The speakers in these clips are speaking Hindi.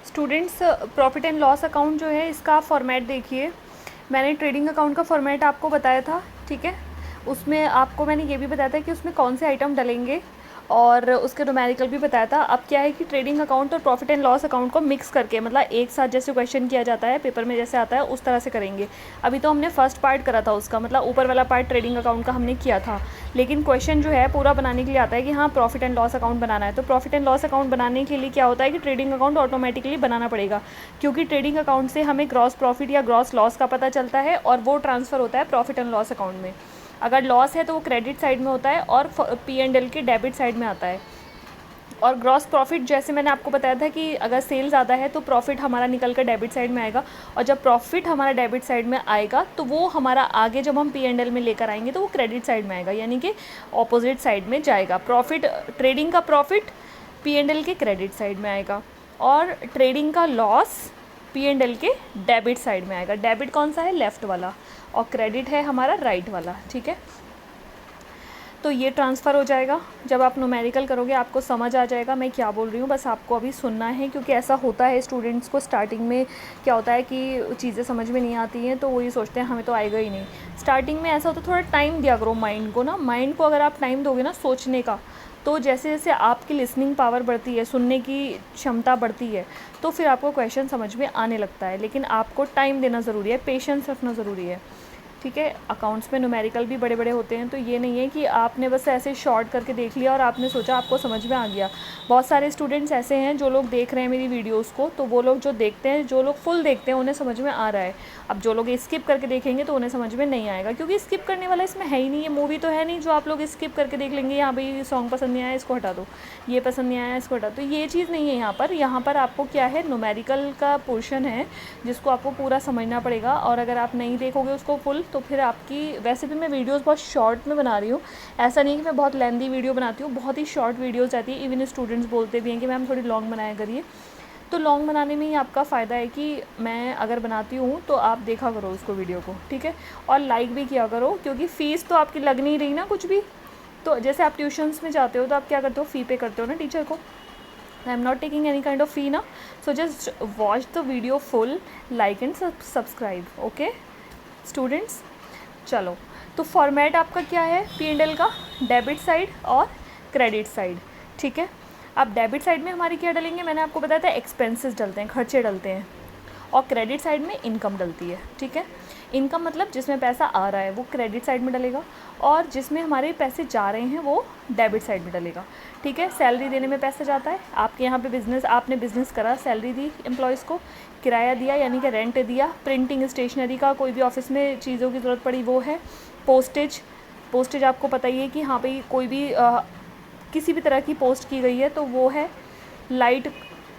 Students, profit and loss account जो है इसका आप फॉर्मेट देखिए। मैंने ट्रेडिंग अकाउंट का फॉर्मेट आपको बताया था, ठीक है। उसमें आपको मैंने ये भी बताया था कि उसमें कौन से आइटम डलेंगे और उसके न्यूमेरिकल भी बताया था। अब क्या है कि ट्रेडिंग अकाउंट और प्रॉफिट एंड लॉस अकाउंट को मिक्स करके, मतलब एक साथ जैसे क्वेश्चन किया जाता है पेपर में जैसे आता है उस तरह से करेंगे। अभी तो हमने फर्स्ट पार्ट करा था उसका, मतलब ऊपर वाला पार्ट ट्रेडिंग अकाउंट का हमने किया था, लेकिन क्वेश्चन जो है पूरा बनाने के लिए आता है कि हाँ प्रॉफिट एंड लॉस अकाउंट बनाना है। तो प्रॉफिट एंड लॉस अकाउंट बनाने के लिए क्या होता है कि ट्रेडिंग अकाउंट ऑटोमेटिकली बनाना पड़ेगा, क्योंकि ट्रेडिंग अकाउंट से हमें ग्रॉस प्रॉफिट या ग्रॉस लॉस का पता चलता है और वो ट्रांसफ़र होता है प्रॉफिट एंड लॉस अकाउंट में। अगर लॉस है तो वो क्रेडिट साइड में होता है और P&L के डेबिट साइड में आता है। और ग्रॉस प्रॉफिट जैसे मैंने आपको बताया था कि अगर सेल ज़्यादा है तो प्रॉफिट हमारा निकल कर डेबिट साइड में आएगा, और जब प्रॉफिट हमारा डेबिट साइड में आएगा तो वो हमारा आगे जब हम P&L में लेकर आएंगे तो वो क्रेडिट साइड में आएगा, यानी कि ऑपोजिट साइड में जाएगा। प्रॉफिट, ट्रेडिंग का प्रॉफिट P&L के क्रेडिट साइड में आएगा और ट्रेडिंग का लॉस P&L के डेबिट साइड में आएगा। डेबिट कौन सा है? लेफ़्ट वाला, और क्रेडिट है हमारा राइट वाला, ठीक है। तो ये ट्रांसफ़र हो जाएगा। जब आप न्यूमेरिकल करोगे आपको समझ आ जाएगा मैं क्या बोल रही हूँ, बस आपको अभी सुनना है, क्योंकि ऐसा होता है स्टूडेंट्स को स्टार्टिंग में क्या होता है कि चीज़ें समझ में नहीं आती हैं तो वो ये सोचते हैं हमें तो आएगा ही नहीं। स्टार्टिंग में ऐसा होता है, थोड़ा टाइम दिया करो माइंड को ना। माइंड को अगर आप टाइम दोगे ना सोचने का, तो जैसे जैसे आपकी लिसनिंग पावर बढ़ती है, सुनने की क्षमता बढ़ती है, तो फिर आपको क्वेश्चन समझ में आने लगता है। लेकिन आपको टाइम देना ज़रूरी है, पेशेंस रखना ज़रूरी है, ठीक है। अकाउंट्स में न्यूमेरिकल भी बड़े बड़े होते हैं, तो ये नहीं है कि आपने बस ऐसे शॉर्ट करके देख लिया और आपने सोचा आपको समझ में आ गया। बहुत सारे स्टूडेंट्स ऐसे हैं जो लोग देख रहे हैं मेरी वीडियोस को, तो वो लोग जो देखते हैं, जो लोग फुल देखते हैं उन्हें समझ में आ रहा है। अब जो लोग स्किप करके देखेंगे तो उन्हें समझ में नहीं आएगा, क्योंकि स्किप करने वाला इसमें है ही नहीं। ये मूवी तो है नहीं जो आप लोग स्किप करके देख लेंगे, यहाँ भाई सॉन्ग पसंद नहीं आया इसको हटा दो, ये पसंद नहीं आया इसको हटा दो। ये चीज़ नहीं है यहाँ पर। यहाँ पर आपको क्या है, न्यूमेरिकल का पोर्शन है जिसको आपको पूरा समझना पड़ेगा, और अगर आप नहीं देखोगे उसको फुल तो फिर आपकी, वैसे भी मैं वीडियोस बहुत शॉर्ट में बना रही हूँ, ऐसा नहीं कि मैं बहुत लेंदी वीडियो बनाती हूँ, बहुत ही शॉर्ट वीडियोस आती है। इवन स्टूडेंट्स बोलते भी हैं कि मैम थोड़ी लॉन्ग बनाया करिए। तो लॉन्ग बनाने में ही आपका फ़ायदा है कि मैं अगर बनाती हूँ तो आप देखा करो उसको वीडियो को, ठीक है, और लाइक भी किया करो, क्योंकि फ़ीस तो आपकी लग नहीं रही ना कुछ भी। तो जैसे आप ट्यूशन्स में जाते हो तो आप क्या करते हो, फ़ी पे करते हो ना टीचर को। I am not taking any kind of fee ना, so just watch the video full, like and subscribe, okay students. चलो, तो फॉर्मेट आपका क्या है P&L का? डेबिट साइड और क्रेडिट साइड, ठीक है। अब डेबिट साइड में हमारी क्या डलेंगे, मैंने आपको बताया था एक्सपेंसेस डलते हैं, खर्चे डलते हैं, और क्रेडिट साइड में इनकम डलती है, ठीक है। इनकम मतलब जिसमें पैसा आ रहा है वो क्रेडिट साइड में डलेगा, और जिसमें हमारे पैसे जा रहे हैं वो डेबिट साइड में डलेगा, ठीक है। सैलरी देने में पैसा जाता है, आपके यहाँ पे बिज़नेस, आपने बिज़नेस करा, सैलरी दी एम्प्लॉयज़ को, किराया दिया यानी कि रेंट दिया, प्रिंटिंग स्टेशनरी का कोई भी ऑफिस में चीज़ों की ज़रूरत पड़ी वो है, पोस्टेज, पोस्टेज आपको पता ही है कि हाँ भाई कोई भी किसी भी तरह की पोस्ट की गई है तो वो है। लाइट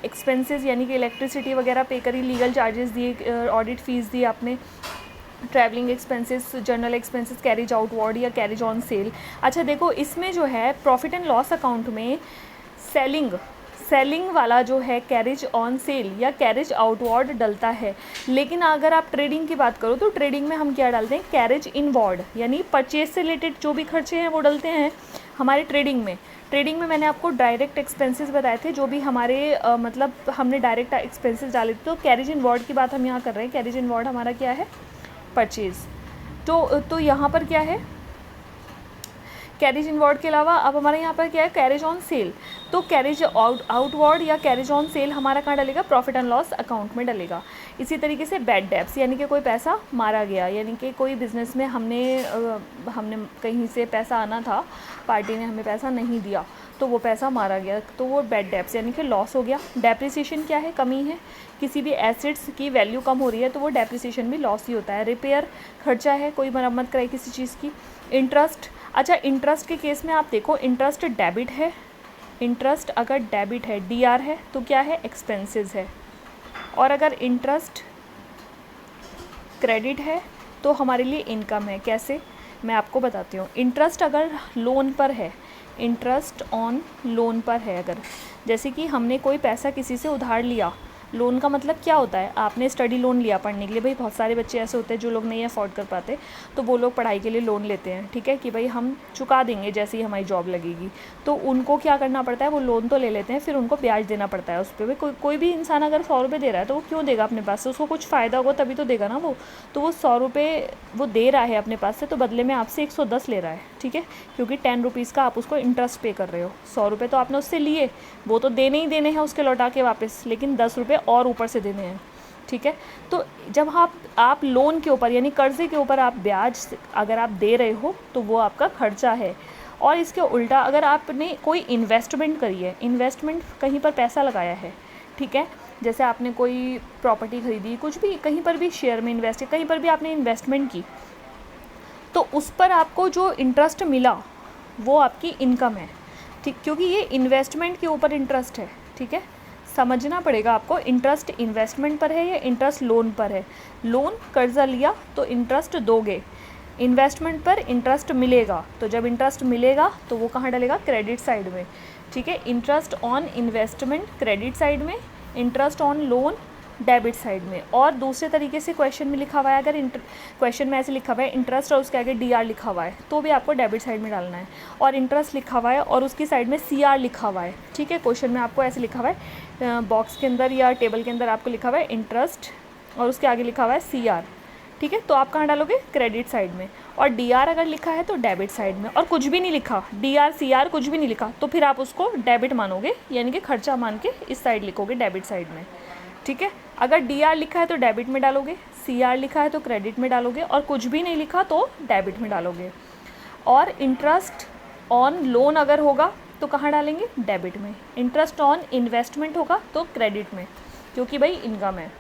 एक्सपेंसेस यानी कि इलेक्ट्रिसिटी वगैरह पे करी, लीगल चार्जेस दिए, ऑडिट फ़ीस दी आपने, travelling expenses, journal expenses, carriage outward या कैरेज ऑन सेल। अच्छा देखो, इसमें जो है प्रॉफिट एंड लॉस अकाउंट में सेलिंग वाला जो है कैरेज ऑन सेल या कैरेज आउटवर्ड डलता है। लेकिन अगर आप ट्रेडिंग की बात करो तो ट्रेडिंग में हम क्या डालते हैं, कैरेज इनवर्ड, यानी परचेज से रिलेटेड जो भी खर्चे हैं वो डलते हैं हमारे ट्रेडिंग में। ट्रेडिंग में मैंने आपको डायरेक्ट एक्सपेंसेस बताए थे, जो भी हमारे मतलब हमने डायरेक्ट एक्सपेंसेस डाले थे। तो कैरेज इनवर्ड की बात हम यहाँ कर रहे हैं। कैरेज इनवर्ड हमारा क्या है, परचेज़। तो यहाँ पर क्या है, कैरेज इनवर्ड के अलावा अब हमारे यहाँ पर क्या है, कैरेज ऑन सेल। तो कैरेज आउटवर्ड या कैरेज ऑन सेल हमारा कहाँ डलेगा, प्रॉफिट एंड लॉस अकाउंट में डलेगा। इसी तरीके से बैड डेब्ट्स, यानी कि कोई पैसा मारा गया, यानी कि कोई बिज़नेस में हमने कहीं से पैसा आना था, पार्टी ने हमें पैसा नहीं दिया तो वो पैसा मारा गया, तो वो बैड डेब्ट्स यानी कि लॉस हो गया। डेप्रिसिएशन क्या है, कमी है, किसी भी एसेट्स की वैल्यू कम हो रही है तो वो डेप्रिसिएशन भी लॉस ही होता है। रिपेयर खर्चा है, कोई मरम्मत कराई किसी चीज़ की। इंटरेस्ट, अच्छा इंटरेस्ट के केस में आप देखो, इंटरेस्ट डेबिट है, इंटरेस्ट अगर डेबिट है, DR है, तो क्या है, एक्सपेंसेस है। और अगर इंटरेस्ट क्रेडिट है तो हमारे लिए इनकम है। कैसे, मैं आपको बताती हूँ। इंटरेस्ट अगर लोन पर है, इंटरेस्ट ऑन लोन पर है, अगर जैसे कि हमने कोई पैसा किसी से उधार लिया, लोन का मतलब क्या होता है, आपने स्टडी लोन लिया पढ़ने के लिए, भाई बहुत सारे बच्चे ऐसे होते हैं जो लोग नहीं अफोर्ड कर पाते, तो वो लोग पढ़ाई के लिए लोन लेते हैं, ठीक है, कि भाई हम चुका देंगे जैसे ही हमारी जॉब लगेगी। तो उनको क्या करना पड़ता है, वो लोन तो ले लेते हैं, फिर उनको ब्याज देना पड़ता है उस पर। भाई कोई भी इंसान अगर 100 रुपये दे रहा है तो वो क्यों देगा अपने पास से, उसको कुछ फ़ायदा होगा तभी तो देगा ना वो। तो वो 100 रुपये वो दे रहा है अपने पास से, तो बदले में आपसे 110 ले रहा है, ठीक है, क्योंकि 10 रुपीज़ का आप उसको इंटरेस्ट पे कर रहे हो। 100 रुपये तो आपने उससे लिए, वो तो देने ही देने हैं उसके लौटा के वापस, लेकिन 10 रुपये और ऊपर से देने हैं, ठीक है। तो जब आप लोन के ऊपर यानी कर्ज़े के ऊपर आप ब्याज अगर आप दे रहे हो तो वो आपका खर्चा है। और इसके उल्टा अगर आपने कोई इन्वेस्टमेंट करी है, इन्वेस्टमेंट कहीं पर पैसा लगाया है, ठीक है, जैसे आपने कोई प्रॉपर्टी खरीदी, कुछ भी कहीं पर भी शेयर में इन्वेस्ट, कहीं पर भी आपने इन्वेस्टमेंट की, तो उस पर आपको जो इंटरेस्ट मिला वो आपकी इनकम है, ठीक, क्योंकि ये इन्वेस्टमेंट के ऊपर इंटरेस्ट है, ठीक है। समझना पड़ेगा आपको, इंटरेस्ट इन्वेस्टमेंट पर है या इंटरेस्ट लोन पर है। लोन कर्जा लिया तो इंटरेस्ट दोगे, इन्वेस्टमेंट पर इंटरेस्ट मिलेगा, तो जब इंटरेस्ट मिलेगा तो वो कहाँ डलेगा, क्रेडिट साइड में, ठीक है। Interest on investment credit side में, interest on loan debit side में। और दूसरे तरीके से क्वेश्चन में लिखा हुआ है, अगर क्वेश्चन में ऐसे लिखा हुआ है इंटरेस्ट और उसके आगे DR लिखा हुआ है तो भी आपको डेबिट साइड में डालना है, और इंटरेस्ट लिखा हुआ है और उसकी साइड में CR लिखा हुआ है, ठीक है। क्वेश्चन में आपको ऐसे लिखा हुआ है, बॉक्स के अंदर या टेबल के अंदर आपको लिखा हुआ है इंटरेस्ट और उसके आगे लिखा हुआ है CR, ठीक है, तो आप कहाँ डालोगे, क्रेडिट साइड में। और DR अगर लिखा है तो डेबिट साइड में, और कुछ भी नहीं लिखा, DR CR कुछ भी नहीं लिखा, तो फिर आप उसको डेबिट मानोगे, यानी कि खर्चा मान के इस साइड लिखोगे, डेबिट साइड में, ठीक है। अगर DR लिखा है तो डेबिट में डालोगे, CR लिखा है तो क्रेडिट में डालोगे, और कुछ भी नहीं लिखा तो डेबिट में डालोगे। और इंटरेस्ट ऑन लोन अगर होगा तो कहाँ डालेंगे, डेबिट में। इंटरेस्ट ऑन इन्वेस्टमेंट होगा तो क्रेडिट में, क्योंकि भाई इनकम है।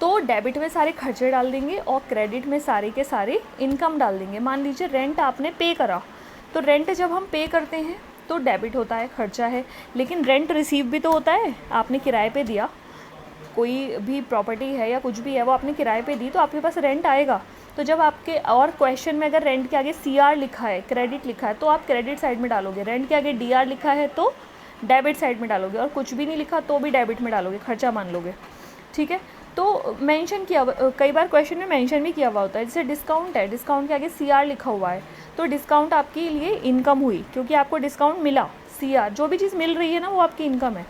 तो डेबिट में सारे खर्चे डाल देंगे और क्रेडिट में सारे के सारे इनकम डाल देंगे। मान लीजिए रेंट आपने पे करा, तो रेंट जब हम पे करते हैं तो डेबिट होता है, खर्चा है, लेकिन रेंट रिसीव भी तो होता है, आपने किराए पे दिया, कोई भी प्रॉपर्टी है या कुछ भी है वो आपने किराए पे दी तो आपके पास रेंट आएगा। तो जब आपके और क्वेश्चन में अगर रेंट के आगे CR लिखा है, क्रेडिट लिखा है, तो आप क्रेडिट साइड में डालोगे, रेंट के आगे DR लिखा है तो डेबिट साइड में डालोगे, और कुछ भी नहीं लिखा तो भी डेबिट में डालोगे, खर्चा मान लोगे, ठीक है। तो मेंशन किया, कई बार क्वेश्चन में मेंशन भी किया हुआ होता है, जैसे डिस्काउंट है, डिस्काउंट के आगे CR लिखा हुआ है, तो डिस्काउंट आपके लिए इनकम हुई, क्योंकि आपको डिस्काउंट मिला। CR जो भी चीज़ मिल रही है ना वो आपकी इनकम है,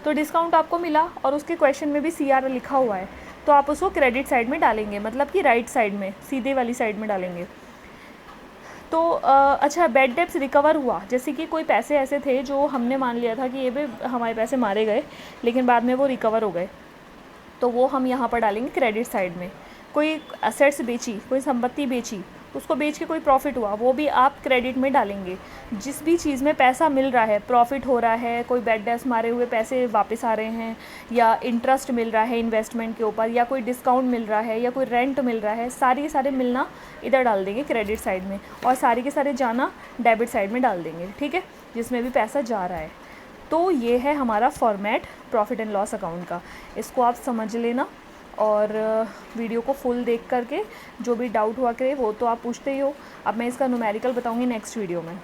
तो डिस्काउंट आपको मिला और उसके क्वेश्चन में भी CR लिखा हुआ है, तो आप उसको क्रेडिट साइड में डालेंगे, मतलब कि राइट साइड में, सीधे वाली साइड में डालेंगे। तो अच्छा, बैड डेब्ट्स रिकवर हुआ, जैसे कि कोई पैसे ऐसे थे जो हमने मान लिया था कि ये भी हमारे पैसे मारे गए, लेकिन बाद में वो रिकवर हो गए, तो वो हम यहाँ पर डालेंगे क्रेडिट साइड में। कोई असेट्स बेची, कोई संपत्ति बेची, उसको बेच के कोई प्रॉफिट हुआ, वो भी आप क्रेडिट में डालेंगे। जिस भी चीज़ में पैसा मिल रहा है, प्रॉफिट हो रहा है, कोई बैड डेब्ट्स मारे हुए पैसे वापस आ रहे हैं, या इंटरेस्ट मिल रहा है इन्वेस्टमेंट के ऊपर, या कोई डिस्काउंट मिल रहा है, या कोई रेंट मिल रहा है, सारे के सारे मिलना इधर डाल देंगे क्रेडिट साइड में, और सारे के सारे जाना डेबिट साइड में डाल देंगे, ठीक है, जिसमें भी पैसा जा रहा है। तो ये है हमारा format profit and loss account का, इसको आप समझ लेना। और वीडियो को फुल देख करके जो भी डाउट हुआ करे वो तो आप पूछते ही हो। अब मैं इसका न्यूमेरिकल बताऊंगी नेक्स्ट वीडियो में।